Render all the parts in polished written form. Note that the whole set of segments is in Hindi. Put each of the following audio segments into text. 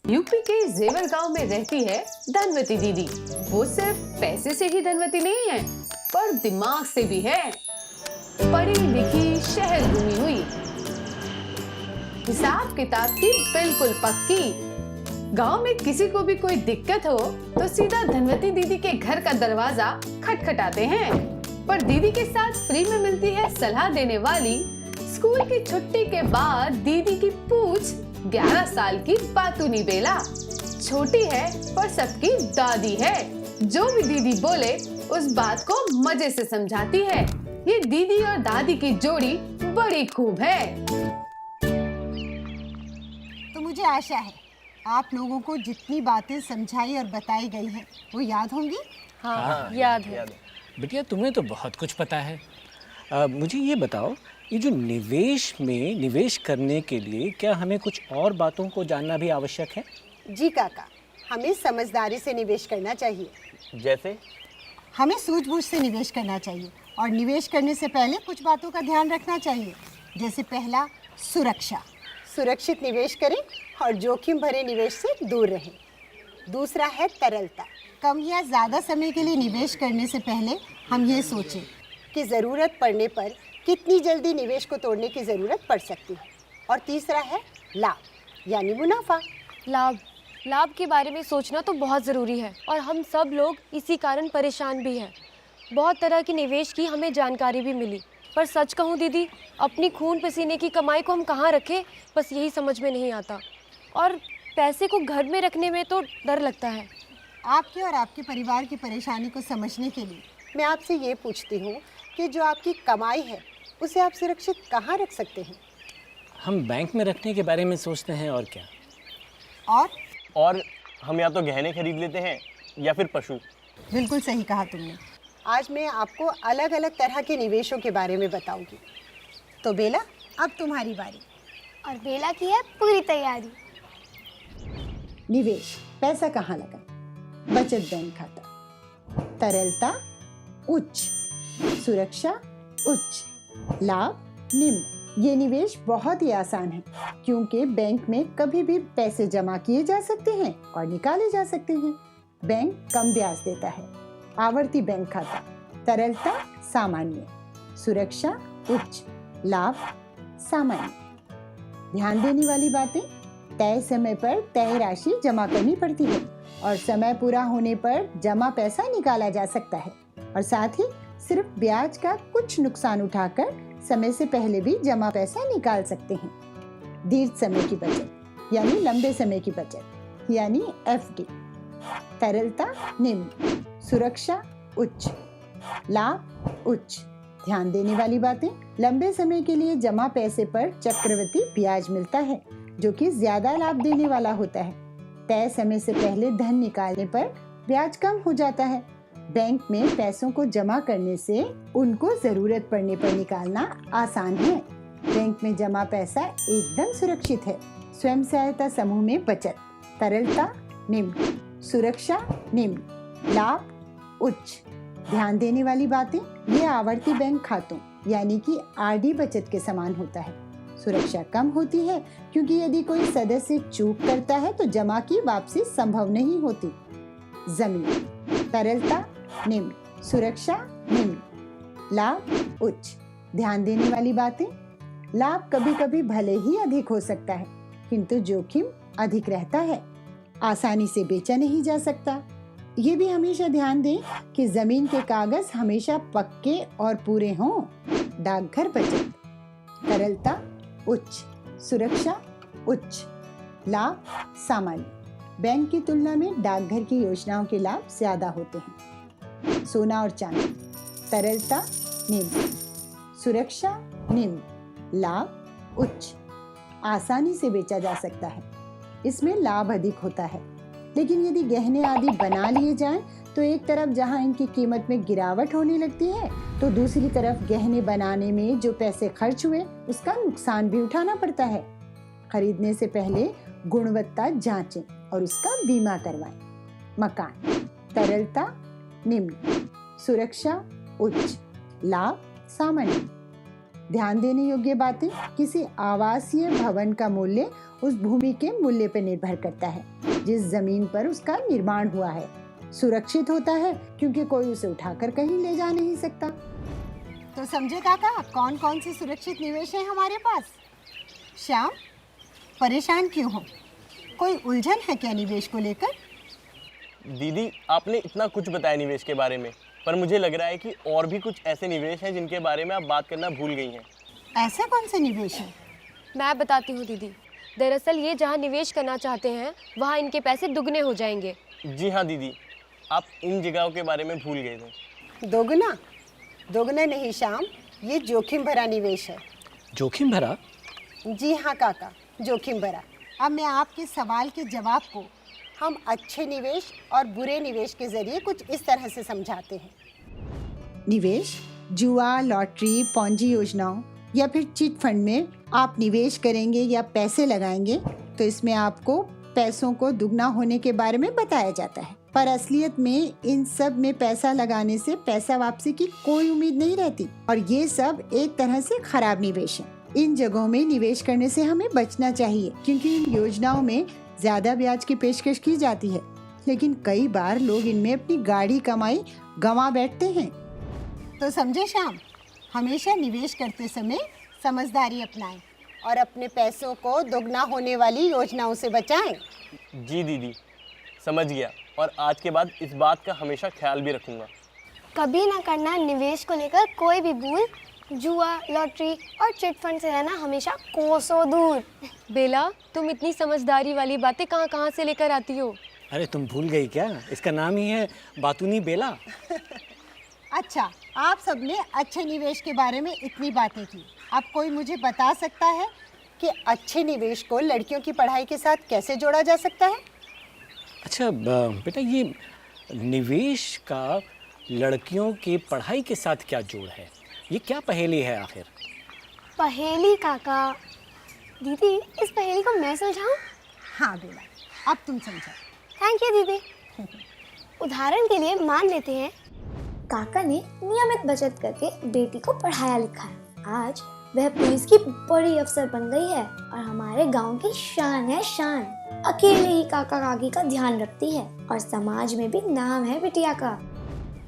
यूपी के जेवर गांव में रहती है धनवती दीदी। वो सिर्फ पैसे से ही धनवती नहीं है, पर दिमाग से भी है। पढ़ी लिखी, शहर घूमी हुई, हिसाब किताब की बिल्कुल पक्की। गांव में किसी को भी कोई दिक्कत हो तो सीधा धनवती दीदी के घर का दरवाजा खटखटाते हैं। पर दीदी के साथ फ्री में मिलती है सलाह देने वाली। स्कूल की छुट्टी के बाद दीदी की पूछ 11 साल की बातूनी बेला। छोटी है पर सबकी दादी है। जो भी दीदी बोले उस बात को मजे से समझाती है। ये दीदी और दादी की जोड़ी बड़ी खूब है। तो मुझे आशा है आप लोगों को जितनी बातें समझाई और बताई गई हैं वो याद होंगी। हाँ, याद है। बिटिया तुम्हें तो बहुत कुछ पता है। मुझे ये बताओ, ये जो निवेश करने के लिए क्या हमें कुछ और बातों को जानना भी आवश्यक है? जी काका, हमें समझदारी से निवेश करना चाहिए। जैसे हमें सूझबूझ से निवेश करना चाहिए और निवेश करने से पहले कुछ बातों का ध्यान रखना चाहिए। जैसे पहला, सुरक्षा। सुरक्षित निवेश करें और जोखिम भरे निवेश से दूर रहें। दूसरा है तरलता। कम या ज़्यादा समय के लिए निवेश करने से पहले हम ये सोचें कि ज़रूरत पड़ने पर कितनी जल्दी निवेश को तोड़ने की ज़रूरत पड़ सकती है। और तीसरा है लाभ, यानी मुनाफा। लाभ के बारे में सोचना तो बहुत ज़रूरी है और हम सब लोग इसी कारण परेशान भी हैं। बहुत तरह की निवेश की हमें जानकारी भी मिली, पर सच कहूँ दीदी, अपनी खून पसीने की कमाई को हम कहाँ रखें, बस यही समझ में नहीं आता। और पैसे को घर में रखने में तो डर लगता है। आपके और आपके परिवार की परेशानी को समझने के लिए मैं आपसे ये पूछती हूँ कि जो आपकी कमाई है उसे आप सुरक्षित कहाँ रख सकते हैं? हम बैंक में रखने के बारे में सोचते हैं, और क्या। और हम या तो गहने खरीद लेते हैं या फिर पशु। बिल्कुल सही कहा तुमने। आज मैं आपको अलग अलग तरह के निवेशों के बारे में बताऊंगी। तो बेला, अब तुम्हारी बारी। और बेला की है पूरी तैयारी। निवेश, पैसा कहाँ लगा? बचत बैंक खाता। तरलता उच्च, सुरक्षा उच्च, लाभ निम्न। ये निवेश बहुत ही आसान है क्योंकि बैंक में कभी भी पैसे जमा किए जा सकते हैं और निकाले जा सकते हैं। बैंक कम ब्याज देता है। आवर्ती बैंक खाता। तरलता सामान्य, सुरक्षा उच्च, लाभ सामान्य। ध्यान देने वाली बातें, तय समय पर तय राशि जमा करनी पड़ती है और समय पूरा होने पर जमा पैसा निकाला जा सकता है। और साथ ही सिर्फ ब्याज का कुछ नुकसान उठाकर समय से पहले भी जमा पैसा निकाल सकते हैं। दीर्घ समय की बचत, यानी लंबे समय की बचत, यानी एफडी। तरलता निम्न, सुरक्षा उच्च, लाभ उच्च। ध्यान देने वाली बातें, लंबे समय के लिए जमा पैसे पर चक्रवृद्धि ब्याज मिलता है जो कि ज्यादा लाभ देने वाला होता है। तय समय से पहले धन निकालने पर ब्याज कम हो जाता है। बैंक में पैसों को जमा करने से उनको जरूरत पड़ने पर निकालना आसान है। बैंक में जमा पैसा एकदम सुरक्षित है। स्वयं सहायता समूह में बचत। तरलता निम्न, सुरक्षा निम्न, लाभ उच्च। ध्यान देने वाली बातें, ये आवर्ती बैंक खातों यानी कि आरडी बचत के समान होता है। सुरक्षा कम होती है क्योंकि यदि कोई सदस्य चूक करता है तो जमा की वापसी संभव नहीं होती। जमीन। तरलता निम्न, सुरक्षा निम्न, लाभ उच्च। ध्यान देने वाली बातें, लाभ कभी कभी भले ही अधिक हो सकता है किंतु जोखिम अधिक रहता है। आसानी से बेचा नहीं जा सकता। ये भी हमेशा ध्यान दें कि जमीन के कागज हमेशा पक्के और पूरे हों। डाकघर बचत। तरलता उच्च, सुरक्षा उच्च, लाभ सामान्य। बैंक की तुलना में डाकघर की योजनाओं के लाभ ज्यादा होते हैं। सोना और चांदी। तरलता निम्न, सुरक्षा निम्न, लाभ उच्च। आसानी से बेचा जा सकता है, इसमें लाभ अधिक होता है। लेकिन यदि गहने आदि बना लिए जाएं तो एक तरफ जहां इनकी कीमत में गिरावट होने लगती है तो दूसरी तरफ गहने बनाने में जो पैसे खर्च हुए उसका नुकसान भी उठाना पड़ता है। खरीदने से पहले गुणवत्ता जांचें और उसका बीमा करवाएं। मकान। तरलता निम्न, सुरक्षा उच्च, लाभ सामान्य। ध्यान देने योग्य बातें, किसी आवासीय भवन का मूल्य उस भूमि के मूल्य पर निर्भर करता है जिस जमीन पर उसका निर्माण हुआ है। सुरक्षित होता है क्योंकि कोई उसे उठाकर कहीं ले जा नहीं सकता। तो समझे काका, कौन कौन से सुरक्षित निवेश हैं हमारे पास? श्याम, परेशान क्यों हो? कोई उलझन है क्या निवेश को लेकर? दीदी, आपने इतना कुछ बताया निवेश के बारे में, पर मुझे लग रहा है कि और भी कुछ ऐसे निवेश हैं जिनके बारे में आप बात करना भूल गई हैं। ऐसे कौन से निवेश हैं? मैं बताती हूँ दीदी। दरअसल ये जहाँ निवेश करना चाहते हैं वहाँ इनके पैसे दुगने हो जाएंगे। जी हाँ दीदी, आप इन जगहों के बारे में भूल गए थे। दोगुना? दोगुना नहीं श्याम, ये जोखिम भरा निवेश है। जोखिम भरा? जी हाँ काका, जोखिम भरा। अब मैं आपके सवाल के जवाब को हम अच्छे निवेश और बुरे निवेश के जरिए कुछ इस तरह से समझाते हैं। निवेश जुआ, लॉटरी, पॉन्जी योजनाओं या फिर चिट फंड में आप निवेश करेंगे या पैसे लगाएंगे तो इसमें आपको पैसों को दुगना होने के बारे में बताया जाता है, पर असलियत में इन सब में पैसा लगाने से पैसा वापसी की कोई उम्मीद नहीं रहती और ये सब एक तरह से खराब निवेश है। इन जगहों में निवेश करने से हमें बचना चाहिए क्योंकि इन योजनाओं में ज्यादा ब्याज की पेशकश की जाती है, लेकिन कई बार लोग इनमें अपनी गाढ़ी कमाई गंवा बैठते हैं। तो समझे श्याम, हमेशा निवेश करते समय समझदारी अपनाएं और अपने पैसों को दोगुना होने वाली योजनाओं से बचाएं। जी दीदी, समझ गया और आज के बाद इस बात का हमेशा ख्याल भी रखूंगा। कभी ना करना निवेश को लेकर कोई भी भूल। जुआ, लॉटरी और चिट फंड से रहना हमेशा कोसों दूर। बेला, तुम इतनी समझदारी वाली बातें कहाँ कहाँ से लेकर आती हो? अरे तुम भूल गई क्या? इसका नाम ही है बातूनी बेला। अच्छा, आप सबने अच्छे निवेश के बारे में इतनी बातें की। अब कोई मुझे बता सकता है कि अच्छे निवेश को लड़कियों की पढ़ाई के साथ कैसे जोड़ा जा सकता है? अच्छा बेटा, ये निवेश का लड़कियों की पढ़ाई के साथ क्या जोड़ है? ये क्या पहेली है आखिर? पहेली काका? दीदी, इस पहेली को मैं सुलझाऊं? हाँ बेला, अब तुम समझो। थैंक यू दीदी। उदाहरण के लिए मान लेते हैं काका ने नियमित बचत करके बेटी को पढ़ाया लिखाया। आज वह पुलिस की बड़ी अफसर बन गई है और हमारे गांव की शान है शान। अकेले ही काका काकी का ध्यान रखती है और समाज में भी नाम है बिटिया का।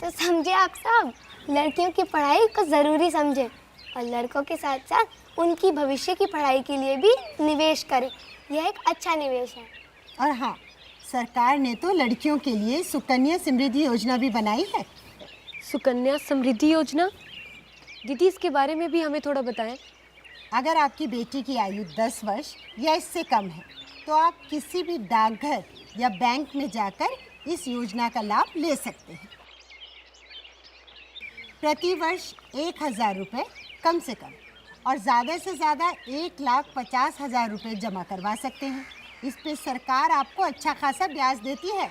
तो समझे आप सब, लड़कियों की पढ़ाई को जरूरी समझे और लड़कों के साथ साथ उनकी भविष्य की पढ़ाई के लिए भी निवेश करें। यह एक अच्छा निवेश है। और हाँ, सरकार ने तो लड़कियों के लिए सुकन्या समृद्धि योजना भी बनाई है। सुकन्या समृद्धि योजना? दीदी, इसके बारे में भी हमें थोड़ा बताएं। अगर आपकी बेटी की आयु 10 वर्ष या इससे कम है तो आप किसी भी डाकघर या बैंक में जाकर इस योजना का लाभ ले सकते हैं। प्रति वर्ष 1,000 रुपये कम से कम और ज़्यादा से ज़्यादा 1,50,000 रुपये जमा करवा सकते हैं। इस पे सरकार आपको अच्छा खासा ब्याज देती है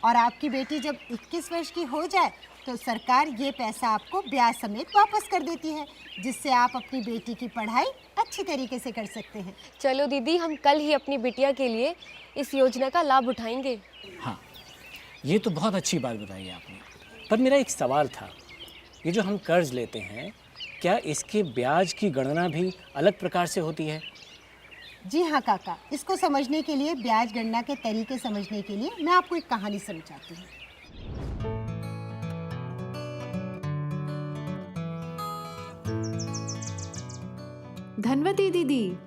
और आपकी बेटी जब 21 वर्ष की हो जाए तो सरकार ये पैसा आपको ब्याज समेत वापस कर देती है, जिससे आप अपनी बेटी की पढ़ाई अच्छी तरीके से कर सकते हैं। चलो दीदी, हम कल ही अपनी बिटिया के लिए इस योजना का लाभ उठाएंगे। हाँ, ये तो बहुत अच्छी बात बताई आपने, पर मेरा एक सवाल था। ये जो हम कर्ज लेते हैं, क्या इसके ब्याज की गणना भी अलग प्रकार से होती है? जी हाँ काका, इसको समझने के लिए, ब्याज गणना के तरीके समझने के लिए मैं आपको एक कहानी समझाती हूँ। धनवती दीदी।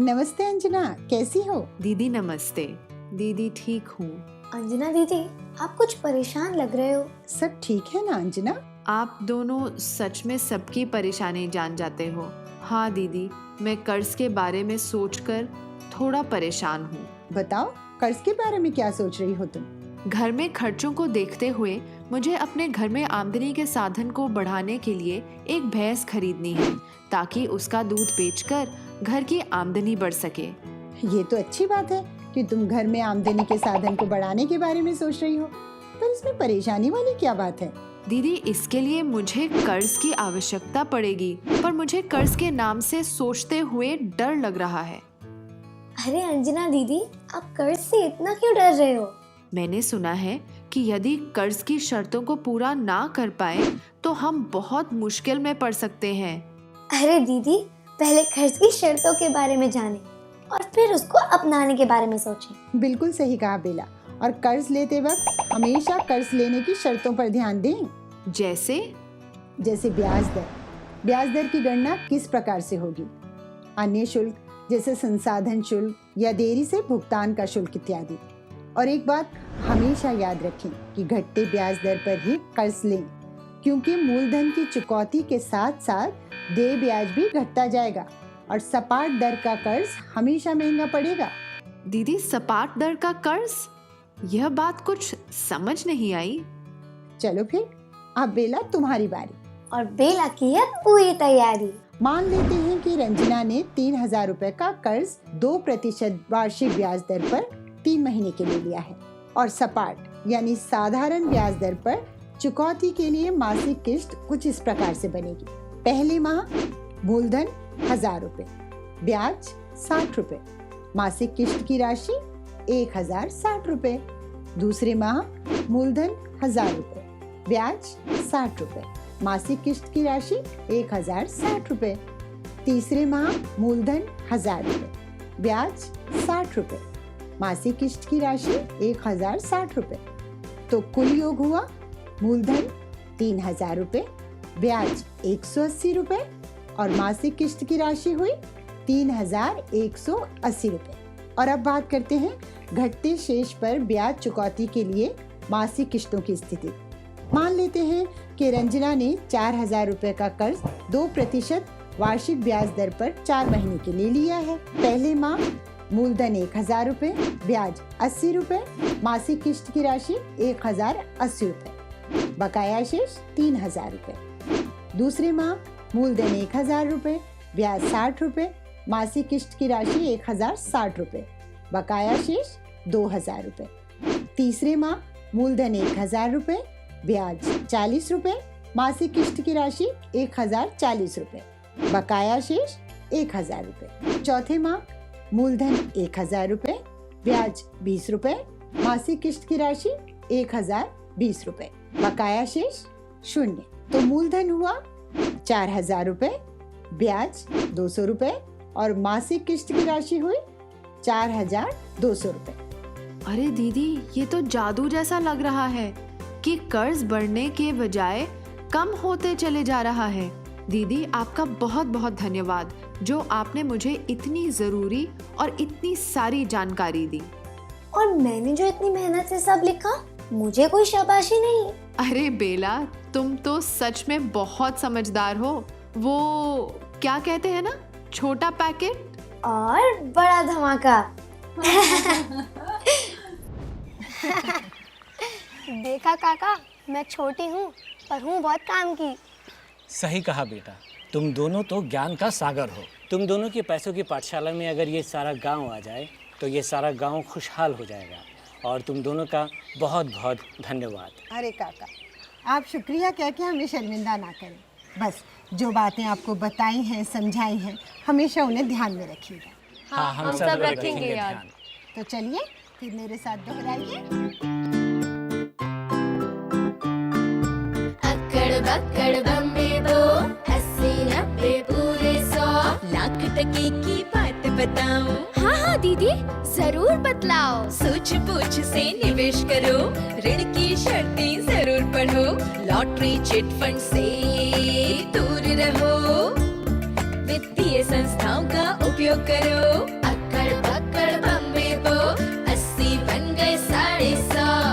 नमस्ते अंजना, कैसी हो? दीदी नमस्ते। दीदी ठीक हूँ। अंजना दीदी, आप कुछ परेशान लग रहे हो। सब ठीक है ना अंजना? आप दोनों सच में सबकी परेशानी जान जाते हो। हाँ दीदी, मैं कर्ज के बारे में सोचकर थोड़ा परेशान हूँ। बताओ, कर्ज के बारे में क्या सोच रही हो तुम? घर में खर्चों को देखते हुए मुझे अपने घर में आमदनी के साधन को बढ़ाने के लिए एक भैंस खरीदनी है ताकि उसका दूध बेचकर घर की आमदनी बढ़ सके। ये तो अच्छी बात है कि तुम घर में आमदनी के साधन को बढ़ाने के बारे में सोच रही हो, पर इसमें परेशानी वाली क्या बात है? दीदी, इसके लिए मुझे कर्ज की आवश्यकता पड़ेगी, पर मुझे कर्ज के नाम से सोचते हुए डर लग रहा है। अरे अंजना दीदी, आप कर्ज से इतना क्यों डर रहे हो? मैंने सुना है कि यदि कर्ज की शर्तों को पूरा ना कर पाए तो हम बहुत मुश्किल में पड़ सकते हैं। अरे दीदी, पहले कर्ज की शर्तों के बारे में जाने और फिर उसको अपनाने के बारे में सोचें। बिल्कुल सही कहा बेला। और कर्ज लेते वक्त हमेशा कर्ज लेने की शर्तों पर ध्यान दें। जैसे ब्याज दर। ब्याज दर की गणना किस प्रकार से होगी? अन्य शुल्क जैसे संसाधन शुल्क या देरी से भुगतान का शुल्क इत्यादि। और एक बात हमेशा याद रखें कि घटते ब्याज दर पर ही कर्ज लें, क्योंकि मूलधन की चुकौती के साथ साथ देय ब्याज भी घटता जाएगा और सपाट दर का कर्ज हमेशा महंगा पड़ेगा। दीदी, सपाट दर का कर्ज, यह बात कुछ समझ नहीं आई। चलो फिर, अब बेला तुम्हारी बारी। और बेला की है पूरी तैयारी। मान लेते हैं कि रंजना ने 3000 रुपए का कर्ज 2% वार्षिक ब्याज दर पर 3 महीने के लिए लिया है और सपाट यानी साधारण ब्याज दर पर चुकौती के लिए मासिक किस्त कुछ इस प्रकार से बनेगी। पहले माह मूलधन 1000 रुपए, ब्याज 60 रुपए, मासिक किस्त की राशि 1060 रुपए। दूसरे माह मूलधन 1000 रुपए, ब्याज 60 रुपए, मासिक किस्त की राशि 1060 रुपए। तीसरे माह मूलधन 1000 रुपए, ब्याज 60 रुपए, मासिक किस्त की राशि 1060 रुपए। तो कुल योग हुआ मूलधन 3000 रुपए, ब्याज 180 रुपए और मासिक किस्त की राशि हुई 3180 रुपए। और अब बात करते हैं घटते शेष पर ब्याज चुकौती के लिए मासिक किस्तों की स्थिति। मान लेते हैं कि रंजना ने 4000 रुपए का कर्ज 2% वार्षिक ब्याज दर पर 4 महीने के लिए लिया है। पहले माह मूलधन 1000 रुपए, ब्याज 80 रुपए, मासिक किस्त की राशि 1080 रुपए, बकाया शेष 3000 रुपए। दूसरे माह मूलधन 1000 रुपए, ब्याज 60 रुपए, मासिक किस्त की राशि 1060 रुपए, बकाया शेष 2000 रुपए। तीसरे माह मूलधन 1000 रुपए, ब्याज 40 रुपए, मासिक किस्त की राशि 1040 रुपए, बकाया शेष 1000 रुपए। चौथे माह मूलधन 1000 रुपए, ब्याज 20 रुपए, मासिक किस्त की राशि 1020 रुपए, बकाया शेष 0। तो मूलधन हुआ 4000 रुपए, ब्याज 200 रुपए और मासिक किस्त की राशि हुई 4200 रुपए। अरे दीदी, ये तो जादू जैसा लग रहा है कि कर्ज बढ़ने के बजाय कम होते चले जा रहा है। दीदी, आपका बहुत बहुत धन्यवाद जो आपने मुझे इतनी ज़रूरी और इतनी सारी जानकारी दी। और मैंने जो इतनी मेहनत से सब लिखा, मुझे कोई शाबाशी नहीं। अरे बेला, तुम तो सच में बहुत समझदार हो। वो क्या कहते हैं ना, छोटा पैकेट और बड़ा धमाका। देखा काका, मैं छोटी हूँ पर हूँ बहुत काम की। सही कहा बेटा, तुम दोनों तो ज्ञान का सागर हो। तुम दोनों के पैसों की पाठशाला में अगर ये सारा गांव आ जाए तो ये सारा गांव खुशहाल हो जाएगा। और तुम दोनों का बहुत बहुत धन्यवाद। अरे काका, आप शुक्रिया कह के हमें शर्मिंदा ना करें। बस जो बातें आपको बताई हैं, समझाई हैं, हमेशा उन्हें ध्यान में रखिएगा। हाँ, हम सब रखेंगे याद। ध्यान। तो चलिए फिर मेरे साथ दोहराइए। अक्कड़ बक्कड़ बम्बे दो, 80 90 पूरे 100, लाख टके की बात बताऊं? हाँ हाँ दीदी, जरूर बतलाओ। सूझ बूझ से निवेश करो, ऋण की शर्तें जरूर पढ़ो, लॉटरी चिट फंड से दूर रहो, वित्तीय संस्थाओं का उपयोग करो। अक्कड़ बक्कड़ बम्बे दो, 80 बन गए 150।